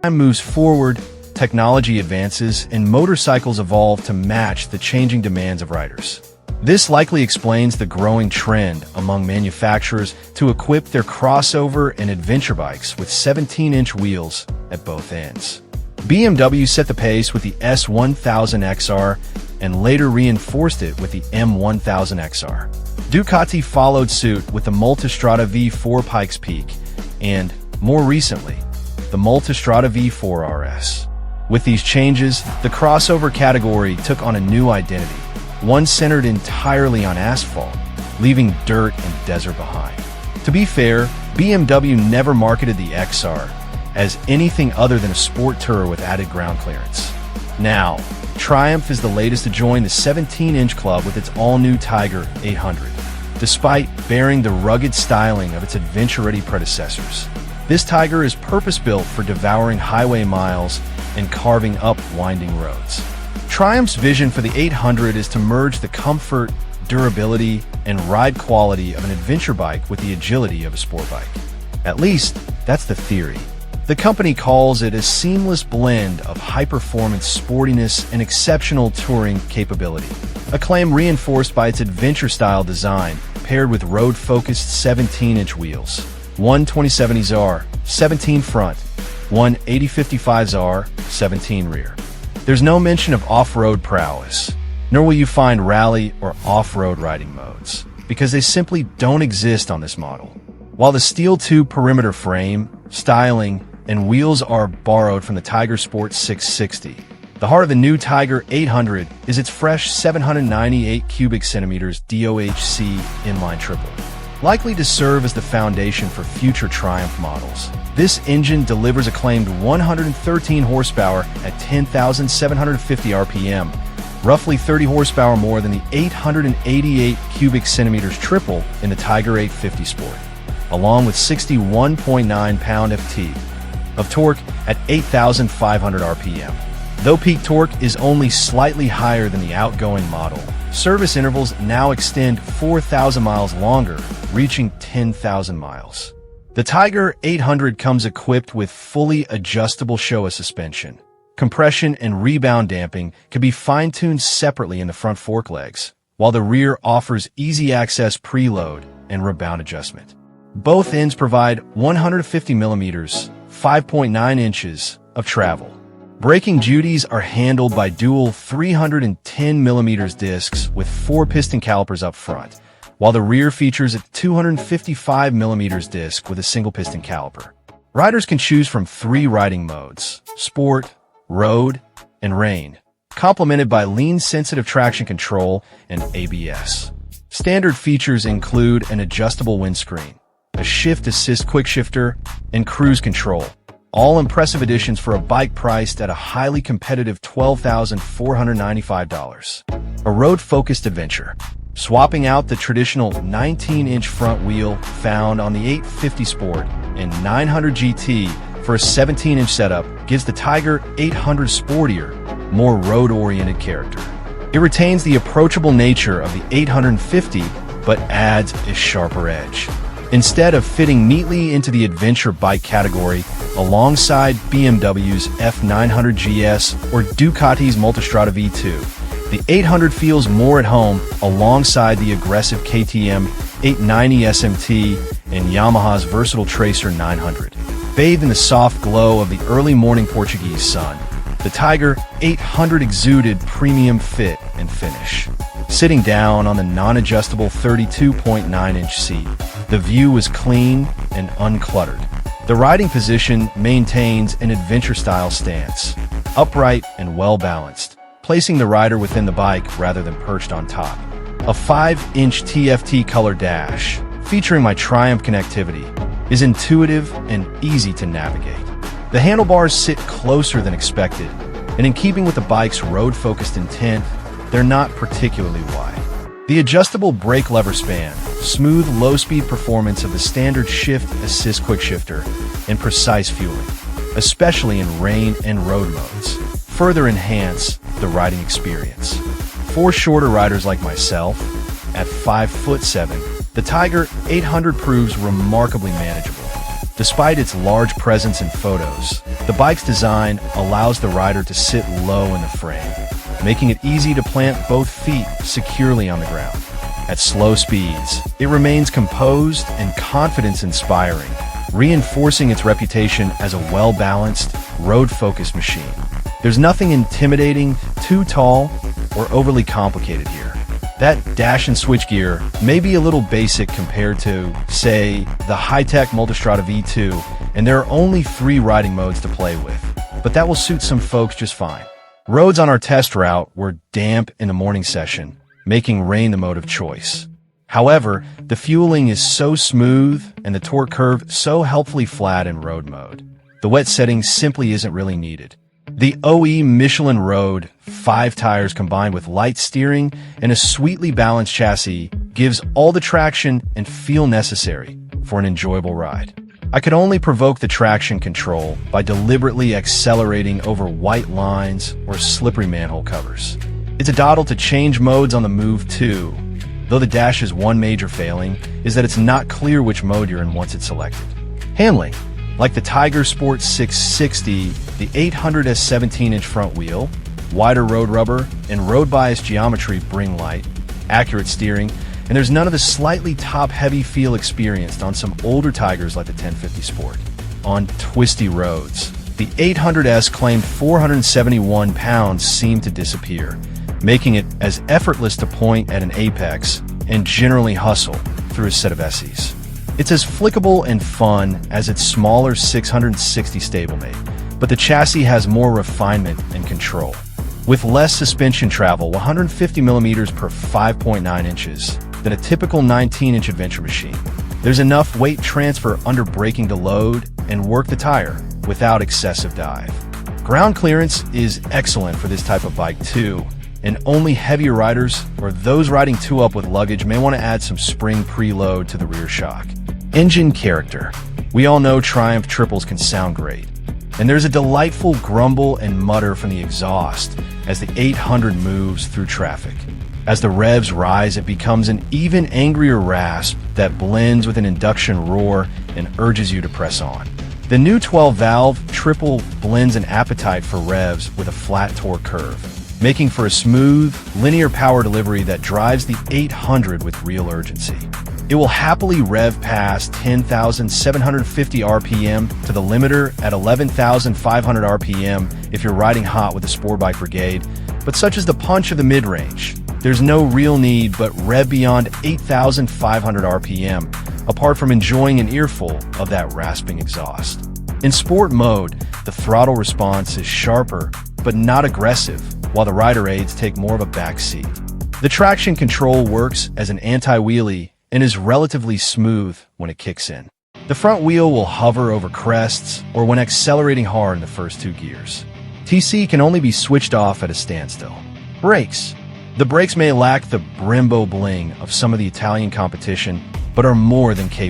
Time moves forward, technology advances, and motorcycles evolve to match the changing demands of riders. This likely explains the growing trend among manufacturers to equip their crossover and adventure bikes with 17-inch wheels at both ends. BMW set the pace with the S1000XR and later reinforced it with the M1000XR. Ducati followed suit with the Multistrada V4 Pikes Peak and, more recently, the Multistrada V4 RS. With these changes, the crossover category took on a new identity, one centered entirely on asphalt, leaving dirt and desert behind. To be fair, BMW never marketed the XR as anything other than a sport tourer with added ground clearance. Now, Triumph is the latest to join the 17-inch club with its all-new Tiger 800. Despite bearing the rugged styling of its adventure-ready predecessors, this Tiger is purpose-built for devouring highway miles and carving up winding roads. Triumph's vision for the 800 is to merge the comfort, durability, and ride quality of an adventure bike with the agility of a sport bike. At least, that's the theory. The company calls it a seamless blend of high-performance sportiness and exceptional touring capability, a claim reinforced by its adventure-style design paired with road-focused 17-inch wheels. One 2070s 17 front, one 8055s 17 rear. There's no mention of off-road prowess, nor will you find rally or off-road riding modes, because they simply don't exist on this model. While the steel tube perimeter frame, styling, and wheels are borrowed from the Tiger Sport 660, the heart of the new Tiger 800 is its fresh 798 cubic centimeters DOHC inline triple. Likely to serve as the foundation for future Triumph models, this engine delivers a claimed 113 horsepower at 10,750 RPM, roughly 30 horsepower more than the 888 cubic centimeters triple in the Tiger 850 Sport, along with 61.9 pound-ft of torque at 8,500 RPM. Though peak torque is only slightly higher than the outgoing model, service intervals now extend 4,000 miles longer, reaching 10,000 miles. The Tiger 800 comes equipped with fully adjustable Showa suspension. Compression and rebound damping can be fine-tuned separately in the front fork legs, while the rear offers easy access preload and rebound adjustment. Both ends provide 150 millimeters, 5.9 inches of travel. Braking duties are handled by dual 310 millimeters discs with 4 piston calipers up front, while the rear features a 255 millimeters disc with a single piston caliper. Riders can choose from 3 riding modes: Sport, Road, and Rain, complemented by lean-sensitive traction control and ABS. Standard features include an adjustable windscreen, a shift assist quickshifter, and cruise control, all impressive additions for a bike priced at a highly competitive $12,495. A road-focused adventure. Swapping out the traditional 19-inch front wheel found on the 850 Sport and 900 GT for a 17-inch setup gives the Tiger 800 sportier, more road-oriented character. It retains the approachable nature of the 850, but adds a sharper edge. Instead of fitting neatly into the adventure bike category alongside BMW's F900 GS or Ducati's Multistrada V2, the 800 feels more at home alongside the aggressive KTM 890 SMT and Yamaha's versatile Tracer 900. Bathed in the soft glow of the early morning Portuguese sun, the Tiger 800 exuded premium fit and finish. Sitting down on the non-adjustable 32.9-inch seat, the view was clean and uncluttered. The riding position maintains an adventure-style stance, upright and well-balanced, placing the rider within the bike rather than perched on top. A 5-inch TFT color dash, featuring my Triumph connectivity, is intuitive and easy to navigate. The handlebars sit closer than expected, and in keeping with the bike's road-focused intent, they're not particularly wide. The adjustable brake lever span, smooth low-speed performance of the standard shift assist quickshifter, and precise fueling, especially in rain and road modes, further enhance the riding experience. For shorter riders like myself, at 5'7", the Tiger 800 proves remarkably manageable. Despite its large presence in photos, the bike's design allows the rider to sit low in the frame, making it easy to plant both feet securely on the ground. At slow speeds, it remains composed and confidence-inspiring, reinforcing its reputation as a well-balanced, road-focused machine. There's nothing intimidating, too tall, or overly complicated here. That dash and switch gear may be a little basic compared to, say, the high-tech Multistrada V2, and there are only 3 riding modes to play with, but that will suit some folks just fine. Roads on our test route were damp in the morning session, making rain the mode of choice. However, the fueling is so smooth and the torque curve so helpfully flat in road mode. The wet setting simply isn't really needed. The OE Michelin Road 5 tires combined with light steering and a sweetly balanced chassis gives all the traction and feel necessary for an enjoyable ride. I could only provoke the traction control by deliberately accelerating over white lines or slippery manhole covers. It's a dawdle to change modes on the move too, though the dash's one major failing is that it's not clear which mode you're in once it's selected. Handling. Like the Tiger Sport 660, the 800 has 17-inch front wheel, wider road rubber, and road bias geometry bring light, accurate steering, and there's none of the slightly top-heavy feel experienced on some older Tigers like the 1050 Sport. On twisty roads, the 800S claimed 471 pounds seemed to disappear, making it as effortless to point at an apex and generally hustle through a set of SEs. It's as flickable and fun as its smaller 660 stablemate, but the chassis has more refinement and control. With less suspension travel, 150 millimeters per 5.9 inches, than a typical 19-inch adventure machine, there's enough weight transfer under braking to load and work the tire without excessive dive. Ground clearance is excellent for this type of bike too, and only heavier riders or those riding 2-up with luggage may want to add some spring preload to the rear shock. Engine character. We all know Triumph triples can sound great, and there's a delightful grumble and mutter from the exhaust as the 800 moves through traffic. As the revs rise, it becomes an even angrier rasp that blends with an induction roar and urges you to press on. The new 12-valve triple blends an appetite for revs with a flat torque curve, making for a smooth, linear power delivery that drives the 800 with real urgency. It will happily rev past 10,750 RPM to the limiter at 11,500 RPM if you're riding hot with the Sport Bike Brigade, but such is the punch of the mid-range. There's no real need but rev beyond 8,500 RPM, apart from enjoying an earful of that rasping exhaust. In sport mode, the throttle response is sharper, but not aggressive, while the rider aids take more of a back seat. The traction control works as an anti-wheelie and is relatively smooth when it kicks in. The front wheel will hover over crests or when accelerating hard in the first 2 gears. TC can only be switched off at a standstill. Brakes. The brakes may lack the Brembo bling of some of the Italian competition, but are more than capable.